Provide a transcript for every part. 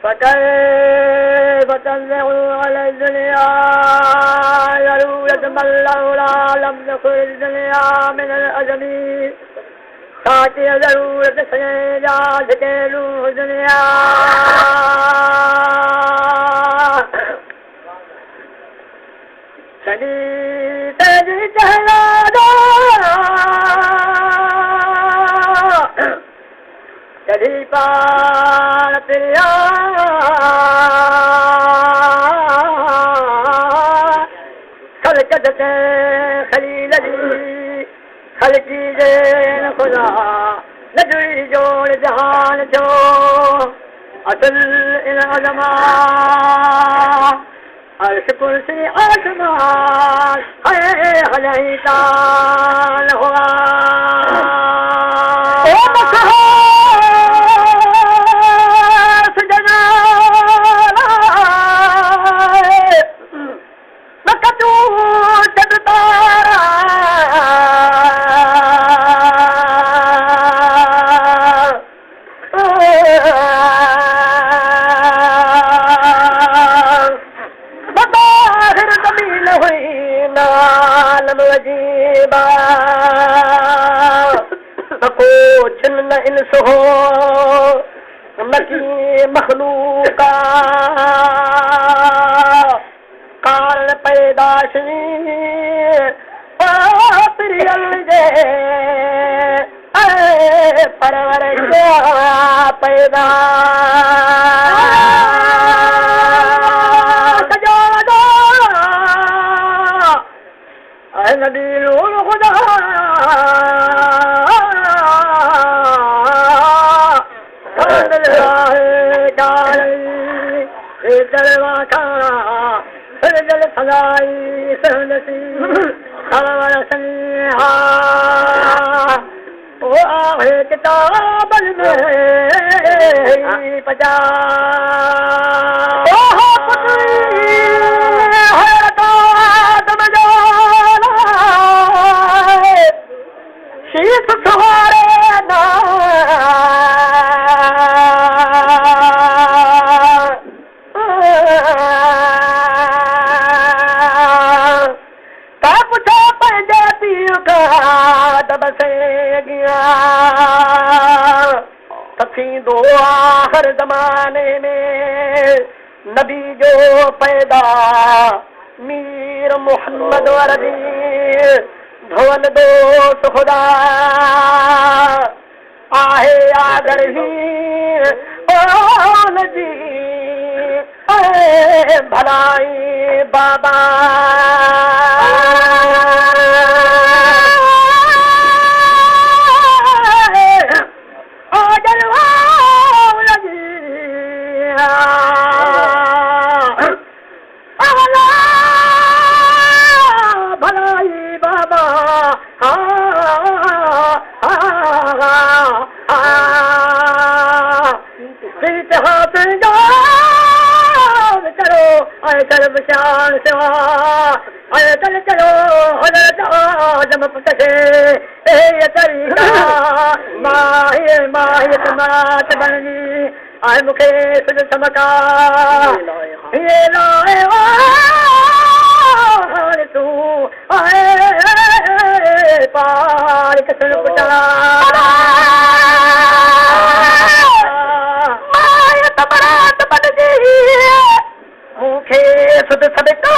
فكيف تنزع على الدنيا ضرورة من لولا لم تكن الدنيا من الأدم تأتي ضرورة سيدات كيلو الدنيا شديد الجهلادا كذبان بريا خلقت خليل لي خلقي جين خدا ندري جو جهان جو اصل العلماء عرش كرسي آسمان ہے حلیتان ہوا اے مصحف جنالا مکتو جدتارا وجيبا اكو جن انس ہو مکی مخلوقا کار پیداشی پریل جے پرور پیدا نبی نور خدا دلواکا دل سدائی سہنسی سرور سنیہا وہ آہے کتاب میں پجا شیف سوارے نا کا پوچھا پنجے پیو کا دب سے گیا تفیدو آخر زمانے میں نبی جو پیدا میر محمد عربی بھون دوست خدا آہے آگر ہی اول جی اے بھلائی بابا آگر اول جی بھلائی بابا ہاتھ جان کرو اے کرم شان سوا اے دل چلو حضرت آدم پتشے اے طریقہ ماہی ماہی تمات بننی اے مکھے سد سمکا یہ لائے وار تو اے پار کسن پچا مکھے سد صدقہ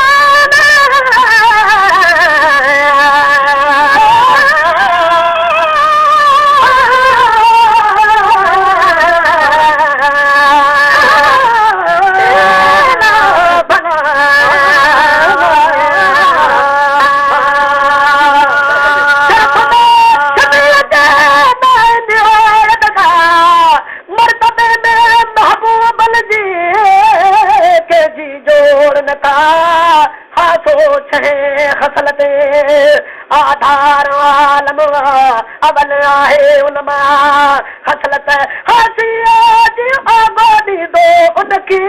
آدھار عالم اول آہے علماء خصلت حسیات آگودی دو उनकी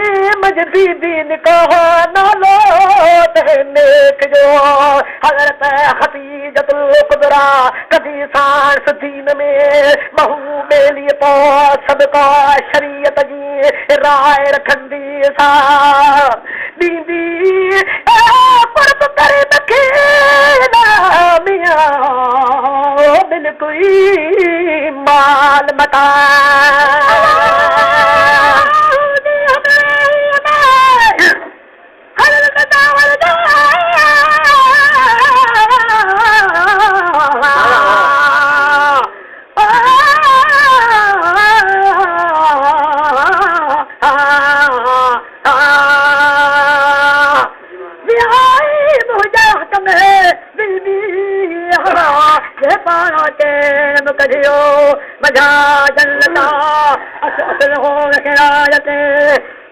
मजदीदी निकाह नालो नेक जो हज़रत खदीजतुल कुबरा कदी सांस दीन में महू मेली तो सबका शरीयत जी राय रखंदी सा दीदी कुर्ब करे नखे ना मियां बिल कोई माल मता मजा जन्नता असल हो खिलायते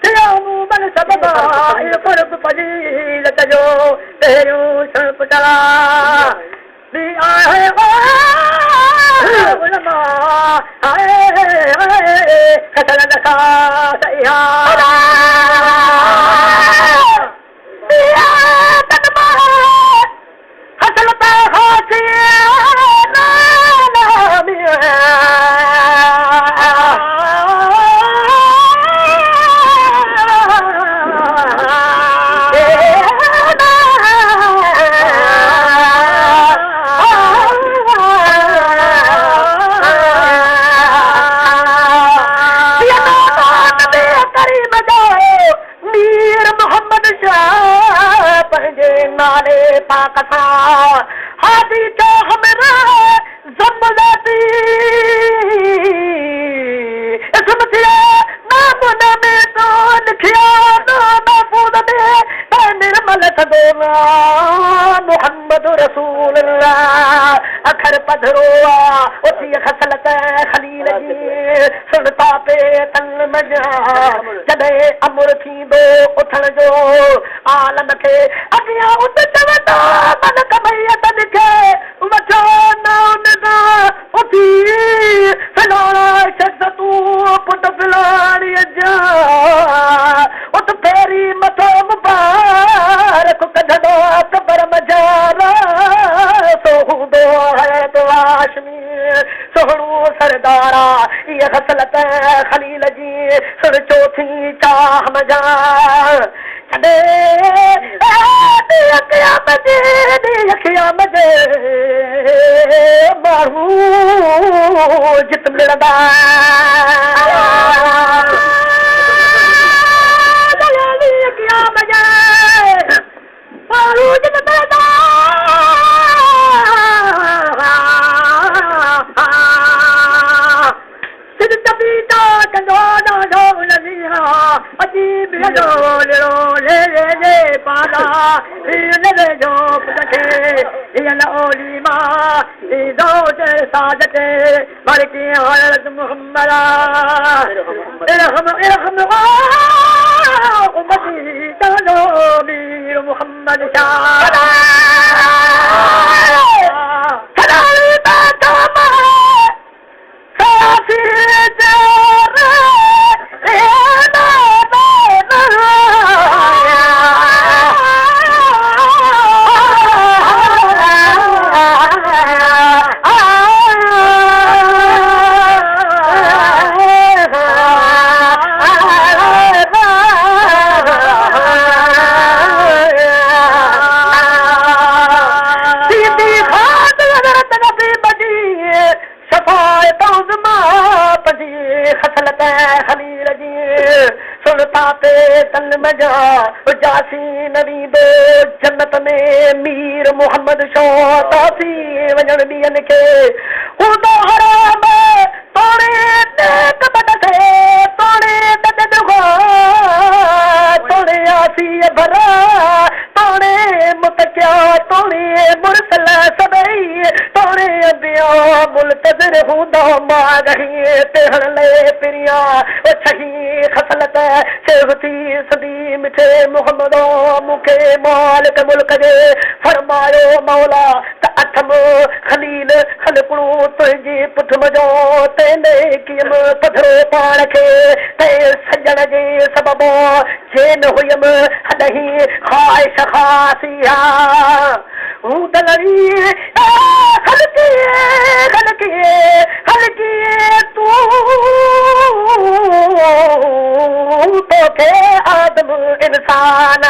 सियामू बन सबबा कुर्ब फजीलत जो तेरू सब चला भी आए उलमा आए खसल नखा सैया हसलता हासी नाले पाक था हादी जो हमरा ज़मलती इसमतिया नाम में तो लिखिया ना महफूज में निर्मल सदोना मोहम्मद रसूलुल्लाह अखर पधरोआ उसी खसलत खलील जी सुनता पे तन मजा जॾे अमुर थींदो उथण जो आलम खे अॻियां उत चवंदा मन कमैयत खे वठो न उनदा उथी फिलाड़ा शख्स तूं पुट फिलाड़ीअ जा उत फेरी मथो मुबारक कढंदो कबर मजारा सो हूंदो हयत हाशमी सोहणो सरदारा इहा खसलत खलील जी सुर चोथी चाह मजा छॾे क़यामत माण्हू जित मिलंदा माण्हू जित मिलंदा अजीब जो ले ले ले पाला ले जो पटे ये ओली मां दो ते साजते मरकी हज़रत मुहम्मद इरहम उम्मती तनो मीर मुहम्मद शाह सलाली बातों तन मजा जासी नवी दो जन्नत में मीर मोहम्मद शौतासी वजन बियन के उदो हराम तोड़े नेक बदसे तोड़े ददगो तोड़े आसी भरा तोड़े मुतकिया तोड़े मुरसल सबई तोड़े अबिया मुल्तजर हुंदा मागही तेहण ले पिरिया ओ छही खसलत सेवती सदी मिठे मोहम्मद मुखे मालिक मुल्क जे फरमायो मौला त अठम खलील खलकड़ो तुंहिंजी पुठ मजो तेने कियम पधरो पाण खे ते सजण जे सबब जेन हुयम हदही ख़्वाहिश ख़ासिया हूं त लड़ी खलकी खलकी खलकी तूं तोखे आदम इंसान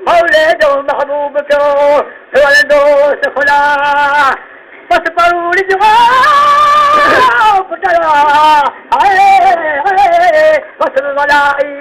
मौले जो महबूब क्यों दोस्त खुदा बस परूड़ जो पुटरा बस मलाई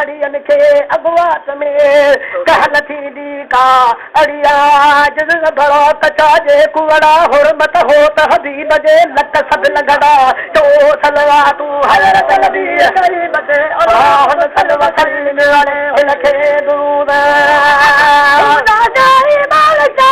अड़ियन खे अगवात में कहल थींदी का अड़िया जज़ भरो त चाजे कुवड़ा हुरमत हो त हबीब जे लट सब लगड़ा तो सलवा तू हज़रत नबी करीम ते अल्लाह सल्लल्लाहु अलैहि वसल्लम लखे दुरूद खुदा जाई मालिका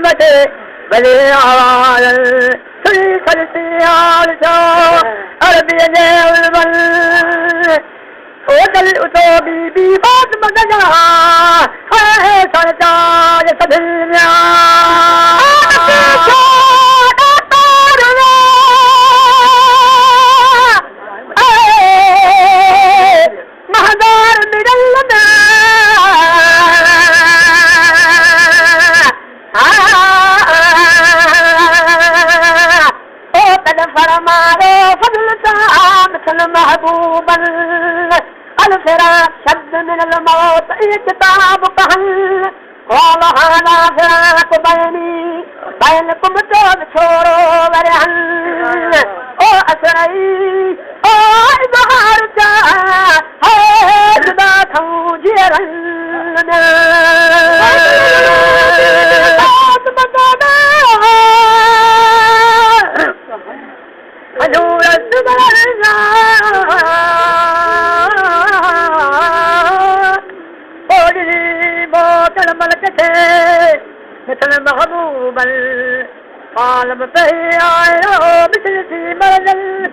मटे भले आवाज़ सुनी खलसी हाल छो अरबीअ जे उलवल होटल उतो बीबी फातिमा गजा है सरताज सभिया महदार मिडल में फरमारो फضل साम सल महबूबन الفراق شد من الموت كتاب كهل قال هذا فراق بيني بينكم تبصروا ورهن او اسرعي او اظهار جاء هذا توجيرا حضور السبحانه مثل محبوبا قال متهيا مثل في مرجل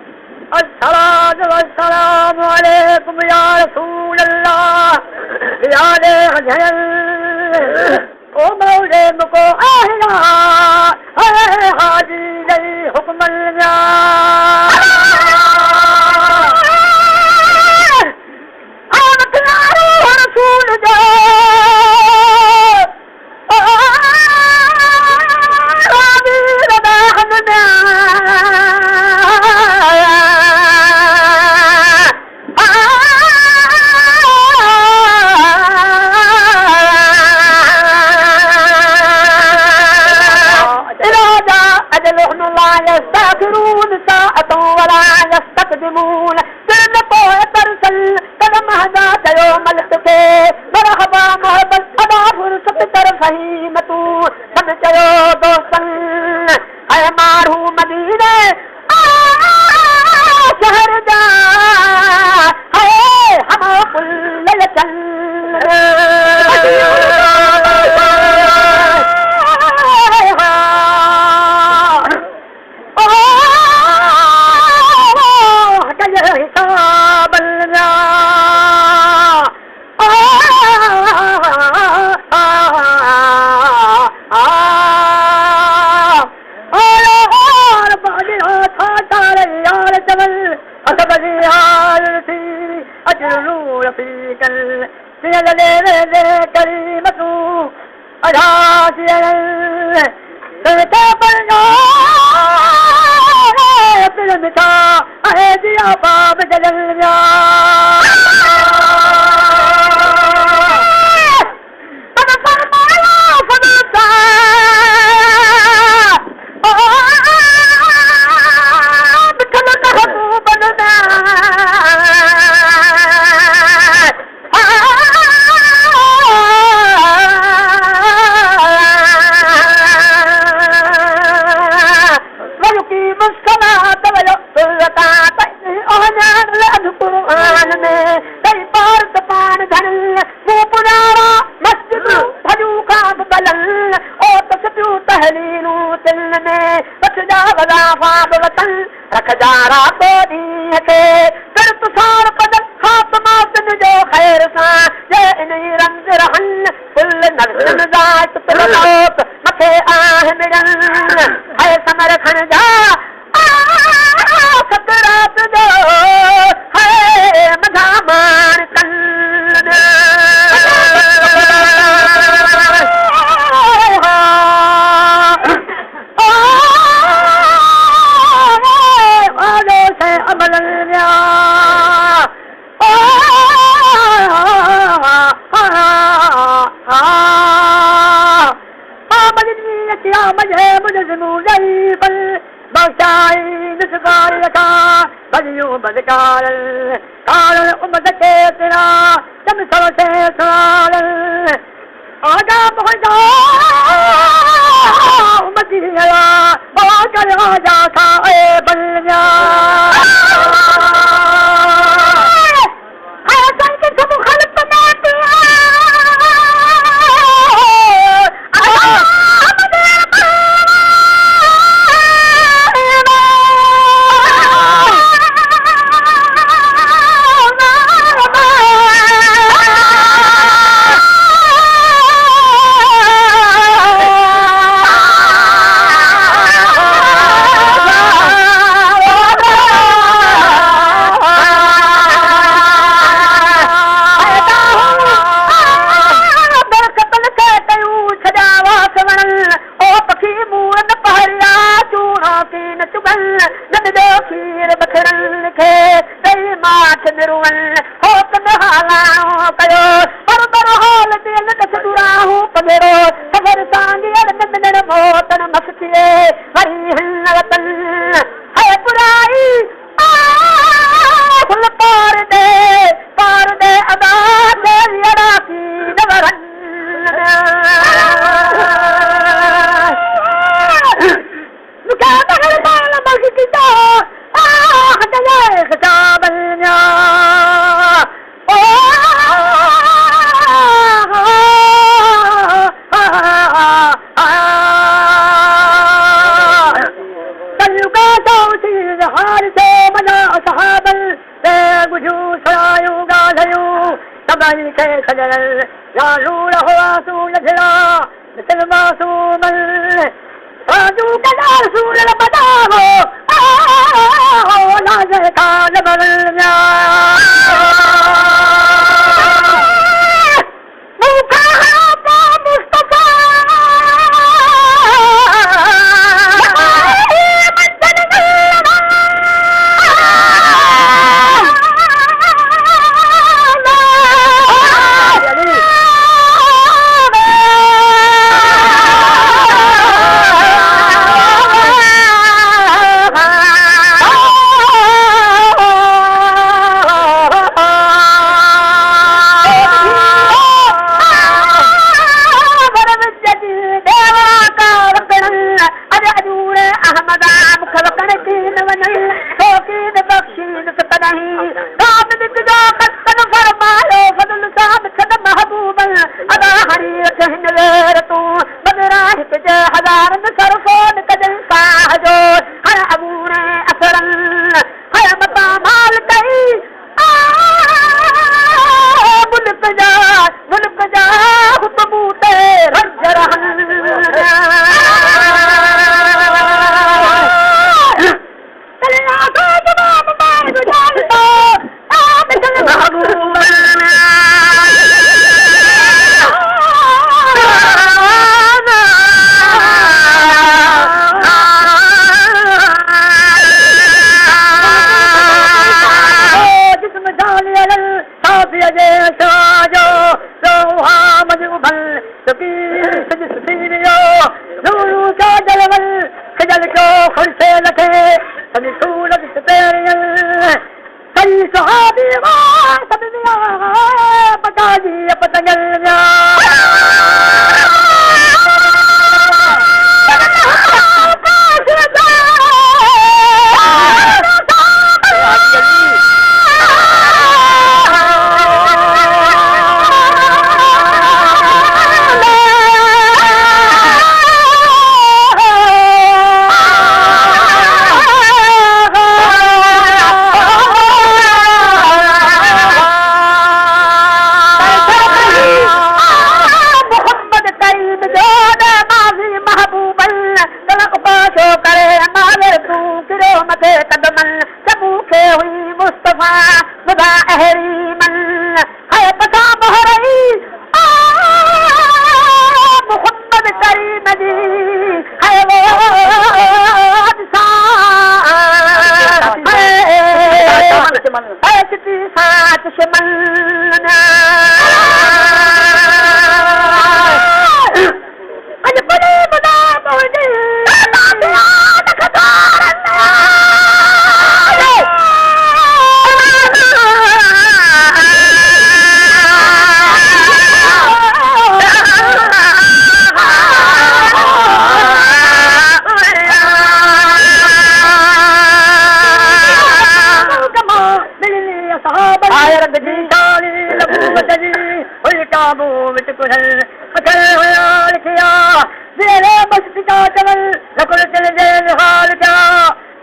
الصلاة والسلام عليكم يا رسول الله يا لهجل ومولي مكو آهلا حاجي لي حكم الجاه آمت الله رسول يستغفرون ساعة ولا يستقدمون سلمة يترسل كلم هدات يوم التقي مرحبا مرحبا أدا فرصة ترفهيمة سمجيو دوستن أي مارو مدينة شهر دا هم كل يتن حساب الله أجروا فيك كلمة أجاسيا تتبنى بالمتا أهدي أباب جلالنا रखजारा तो दी थे फिर तुसार कदम हाथ मातन जो खैर सा ये नहीं रंग रहन कुल नर्सन जात तलोत मथे आह मिलन है समर खन जा सकरात दो है मधा मान कन بدكار قال أمتك ترى تمسر سيسرال آجا بخجا أمتي يا آجا راجا صائب الجا حيثاً كنت مخلط ناتي करुवन होत में हालाओ कयो पर पर हाल दिल दस दुराहू कमेरो सगर सांगी अड़न मोतन मस्तिए हरी हन्नवतन है पुराई फुल पार दे अदा दे यड़ा की नवरन मुका मगर बाल मस्तिता हटले खजाबन्या तलुका सौसी हार से मना सहाबल से गुजू सरायू गाधयू तबल के सजल यालू रहो आसू नजरा मिसल मासूमल राजू कदार सूरल बदाहो नाज़र खान बलन्या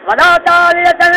वला तालियतन